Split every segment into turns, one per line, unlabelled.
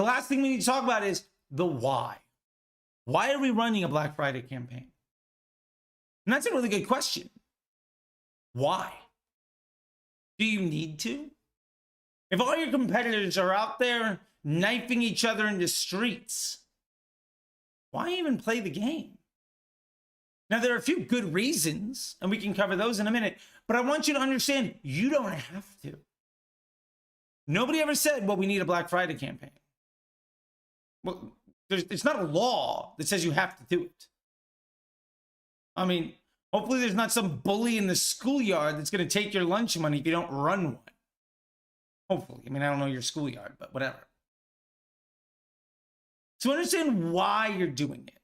The last thing we need to talk about is the why. Why are we running a Black Friday campaign? And that's a really good question. Why? Do you need to? If all your competitors are out there knifing each other in the streets, why even play the game? Now, there are a few good reasons, and we can cover those in a minute, but I want you to understand you don't have to. Nobody ever said, well, we need a Black Friday campaign. Well, it's not a law that says you have to do it. I mean, hopefully there's not some bully in the schoolyard that's going to take your lunch money if you don't run one. Hopefully. I mean, I don't know your schoolyard, but whatever. So understand why you're doing it.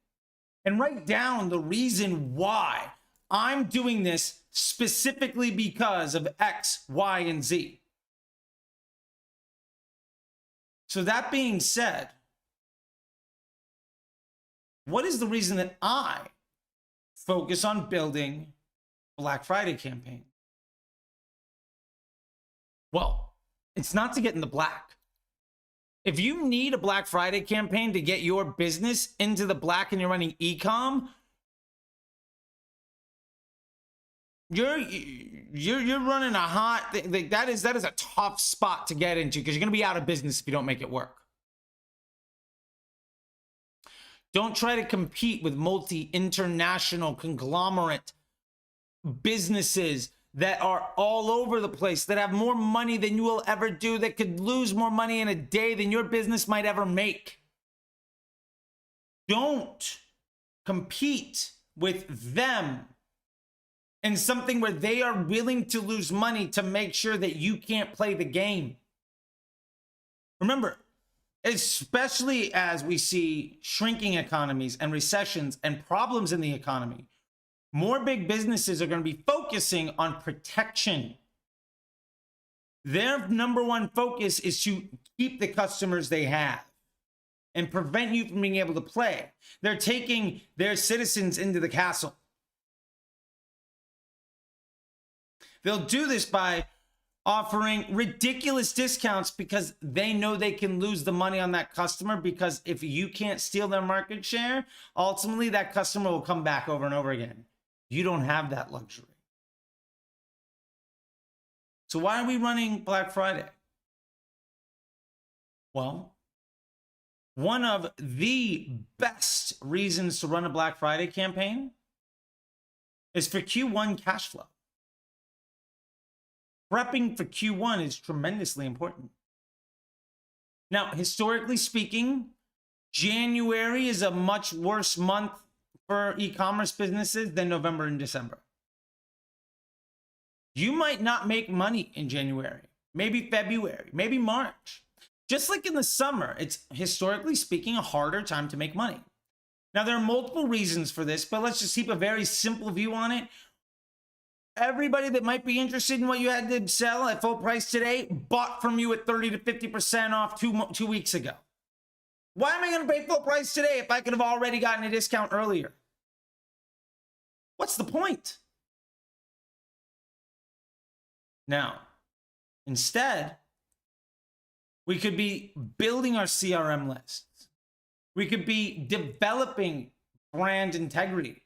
And write down the reason why I'm doing this specifically because of X, Y, and Z. So that being said, what is the reason that I focus on building Black Friday campaign? Well, it's not to get in the black. If you need a Black Friday campaign to get your business into the black and you're running e-com, you're running a hot thing. That is a tough spot to get into because you're going to be out of business if you don't make it work. Don't try to compete with multi-international conglomerate businesses that are all over the place, that have more money than you will ever do, that could lose more money in a day than your business might ever make. Don't compete with them in something where they are willing to lose money to make sure that you can't play the game. Remember, especially as we see shrinking economies and recessions and problems in the economy, more big businesses are going to be focusing on protection. Their number one focus is to keep the customers they have and prevent you from being able to play. They're taking their citizens into the castle. They'll do this by offering ridiculous discounts because they know they can lose the money on that customer, because if you can't steal their market share, ultimately that customer will come back over and over again. You don't have that luxury. So why are we running Black Friday? Well, one of the best reasons to run a Black Friday campaign is for Q1 cash flow. Prepping for Q1 is tremendously important. Now, historically speaking, January is a much worse month for e-commerce businesses than November and December. You might not make money in January, maybe February, maybe March. Just like in the summer, it's historically speaking a harder time to make money. Now, there are multiple reasons for this, but let's just keep a very simple view on it. Everybody that might be interested in what you had to sell at full price today bought from you at 30 to 50% off two weeks ago. Why am I going to pay full price today if I could have already gotten a discount earlier? What's the point? Now, instead, we could be building our CRM lists. We could be developing brand integrity.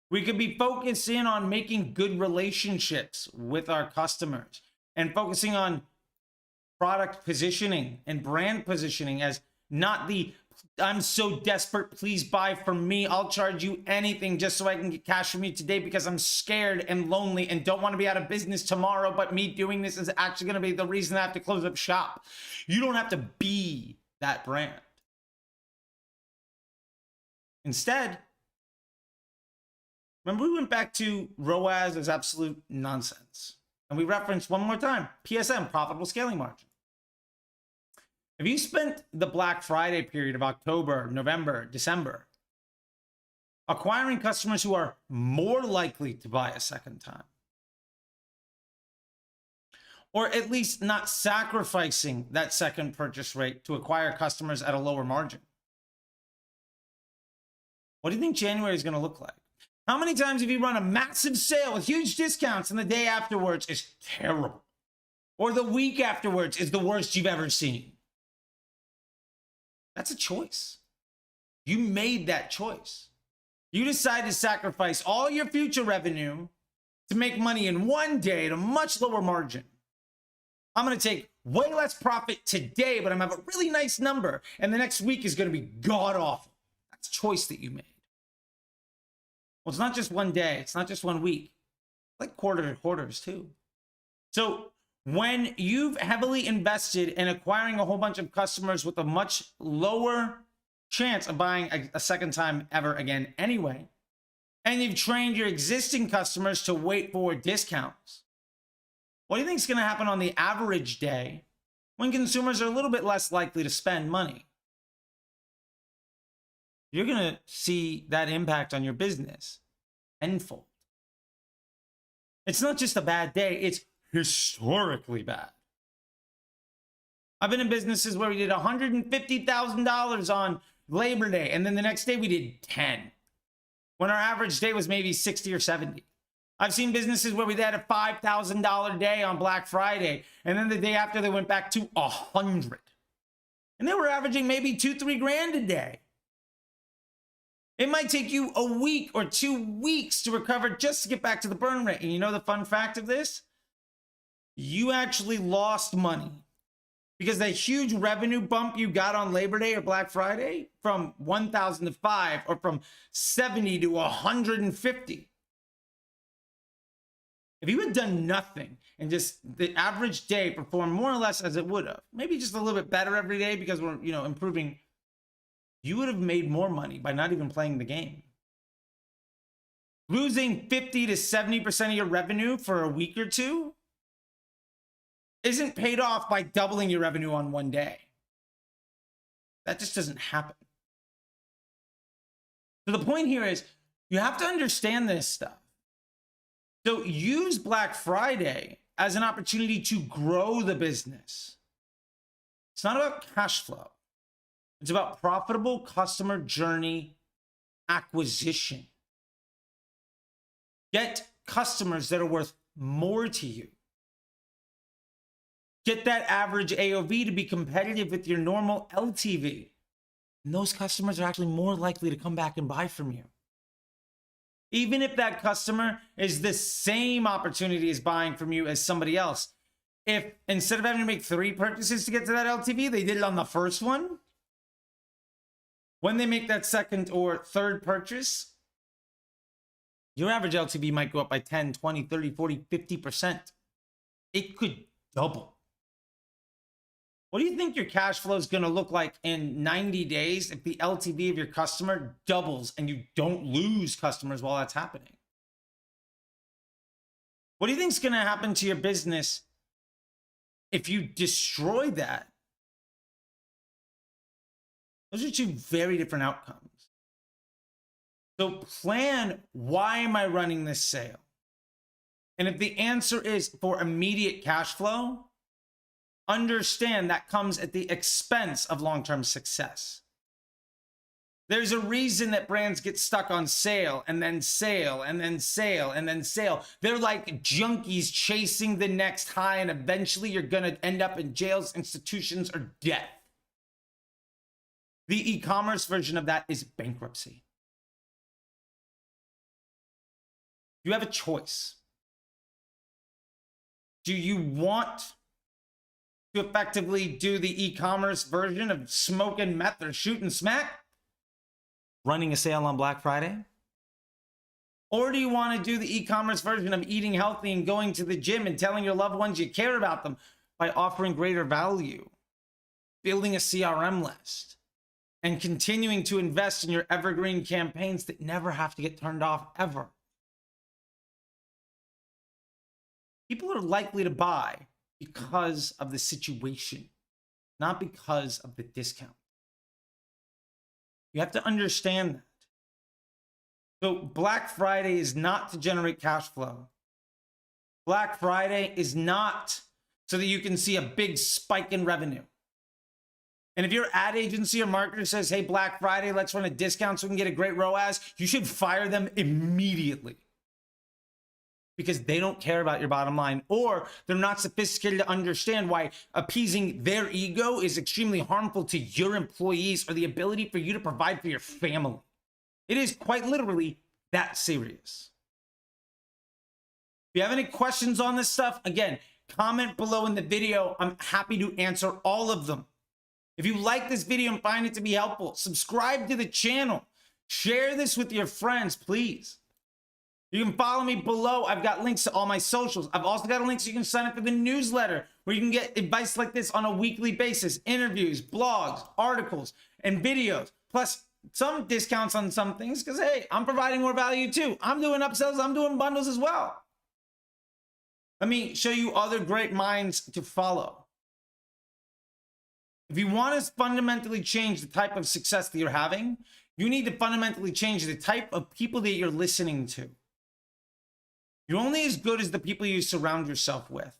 We could be focusing on making good relationships with our customers and focusing on product positioning and brand positioning as not the, I'm so desperate, please buy from me. I'll charge you anything just so I can get cash from you today because I'm scared and lonely and don't want to be out of business tomorrow. But me doing this is actually going to be the reason I have to close up shop. You don't have to be that brand. Instead, remember, we went back to ROAS as absolute nonsense. And we referenced one more time, PSM, profitable scaling margin. If you spent the Black Friday period of October, November, December, acquiring customers who are more likely to buy a second time, or at least not sacrificing that second purchase rate to acquire customers at a lower margin, what do you think January is going to look like? How many times have you run a massive sale with huge discounts and the day afterwards is terrible? Or the week afterwards is the worst you've ever seen? That's a choice. You made that choice. You decided to sacrifice all your future revenue to make money in one day at a much lower margin. I'm going to take way less profit today, but I'm going to have a really nice number. And the next week is going to be god awful. That's a choice that you made. Well, it's not just one day. It's not just 1 week. It's like quarter to quarters too. So when you've heavily invested in acquiring a whole bunch of customers with a much lower chance of buying a second time ever again anyway, and you've trained your existing customers to wait for discounts, what do you think is going to happen on the average day when consumers are a little bit less likely to spend money? You're going to see that impact on your business tenfold. It's not just a bad day, it's historically bad. I've been in businesses where we did $150,000 on Labor Day, and then the next day we did 10, when our average day was maybe 60 or 70. I've seen businesses where we had a $5,000 day on Black Friday, and then the day after they went back to 100. And they were averaging maybe 2-3 grand a day. It might take you a week or 2 weeks to recover just to get back to the burn rate. And you know the fun fact of this? You actually lost money because that huge revenue bump you got on Labor Day or Black Friday from 1,000 to 5 or from 70 to 150. If you had done nothing and just the average day performed more or less as it would have, maybe just a little bit better every day because we're, improving, you would have made more money by not even playing the game. Losing 50 to 70% of your revenue for a week or two isn't paid off by doubling your revenue on one day. That just doesn't happen. So the point here is you have to understand this stuff. So use Black Friday as an opportunity to grow the business. It's not about cash flow. It's about profitable customer journey acquisition. Get customers that are worth more to you. Get that average AOV to be competitive with your normal LTV. And those customers are actually more likely to come back and buy from you. Even if that customer is the same opportunity as buying from you as somebody else. If instead of having to make 3 purchases to get to that LTV, they did it on the first one, when they make that second or third purchase, your average LTV might go up by 10, 20, 30, 40, 50%. It could double. What do you think your cash flow is going to look like in 90 days if the LTV of your customer doubles and you don't lose customers while that's happening? What do you think is going to happen to your business if you destroy that? Those are 2 very different outcomes. So plan, why am I running this sale? And if the answer is for immediate cash flow, understand that comes at the expense of long-term success. There's a reason that brands get stuck on sale and then sale and then sale and then sale. They're like junkies chasing the next high, and eventually you're going to end up in jails, institutions, or death. The e-commerce version of that is bankruptcy. You have a choice. Do you want to effectively do the e-commerce version of smoke and meth or shoot and smack, running a sale on Black Friday? Or do you want to do the e-commerce version of eating healthy and going to the gym and telling your loved ones you care about them by offering greater value, building a CRM list, and continuing to invest in your evergreen campaigns that never have to get turned off ever? People are likely to buy because of the situation, not because of the discount. You have to understand that. So Black Friday is not to generate cash flow. Black Friday is not so that you can see a big spike in revenue. And if your ad agency or marketer says, hey, Black Friday, let's run a discount so we can get a great ROAS, you should fire them immediately. because they don't care about your bottom line, or they're not sophisticated to understand why appeasing their ego is extremely harmful to your employees or the ability for you to provide for your family. It is quite literally that serious. If you have any questions on this stuff, again, comment below in the video. I'm happy to answer all of them. If you like this video and find it to be helpful, subscribe to the channel. Share this with your friends, please. You can follow me below. I've got links to all my socials. I've also got a link so you can sign up for the newsletter where you can get advice like this on a weekly basis, interviews, blogs, articles, and videos, plus some discounts on some things because, hey, I'm providing more value too. I'm doing upsells. I'm doing bundles as well. Let me show you other great minds to follow. If you want to fundamentally change the type of success that you're having, you need to fundamentally change the type of people that you're listening to. You're only as good as the people you surround yourself with.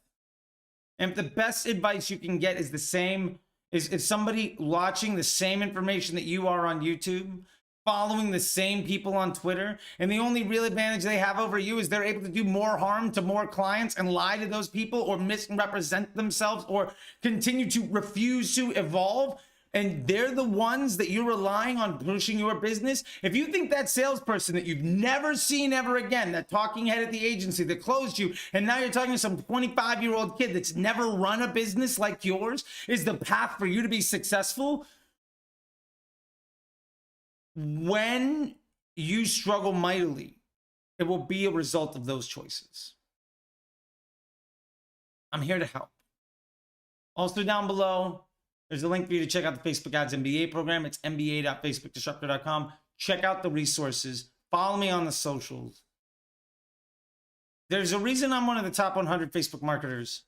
And if the best advice you can get is the same, is somebody watching the same information that you are on YouTube, following the same people on Twitter, and the only real advantage they have over you is they're able to do more harm to more clients and lie to those people or misrepresent themselves or continue to refuse to evolve, and they're the ones that you're relying on pushing your business. If you think that salesperson that you've never seen ever again, that talking head at the agency that closed you, and now you're talking to some 25-year-old kid that's never run a business like yours, is the path for you to be successful, when you struggle mightily, it will be a result of those choices. I'm here to help. Also down below, there's a link for you to check out the Facebook Ads MBA program. It's mba.facebookdisruptor.com. Check out the resources. Follow me on the socials. There's a reason I'm one of the top 100 Facebook marketers.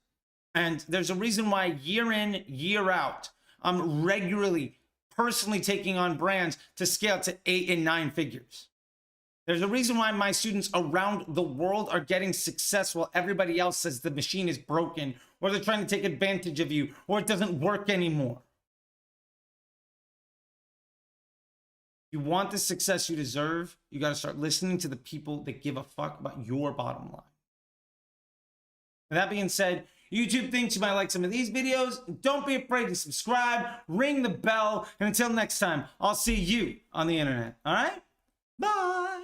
And there's a reason why year in, year out, I'm regularly personally taking on brands to scale to 8 and 9 figures. There's a reason why my students around the world are getting success while everybody else says the machine is broken, or they're trying to take advantage of you, or it doesn't work anymore. If you want the success you deserve, you got to start listening to the people that give a fuck about your bottom line. With that being said, YouTube thinks you might like some of these videos. Don't be afraid to subscribe, ring the bell, and until next time, I'll see you on the internet. All right? Bye.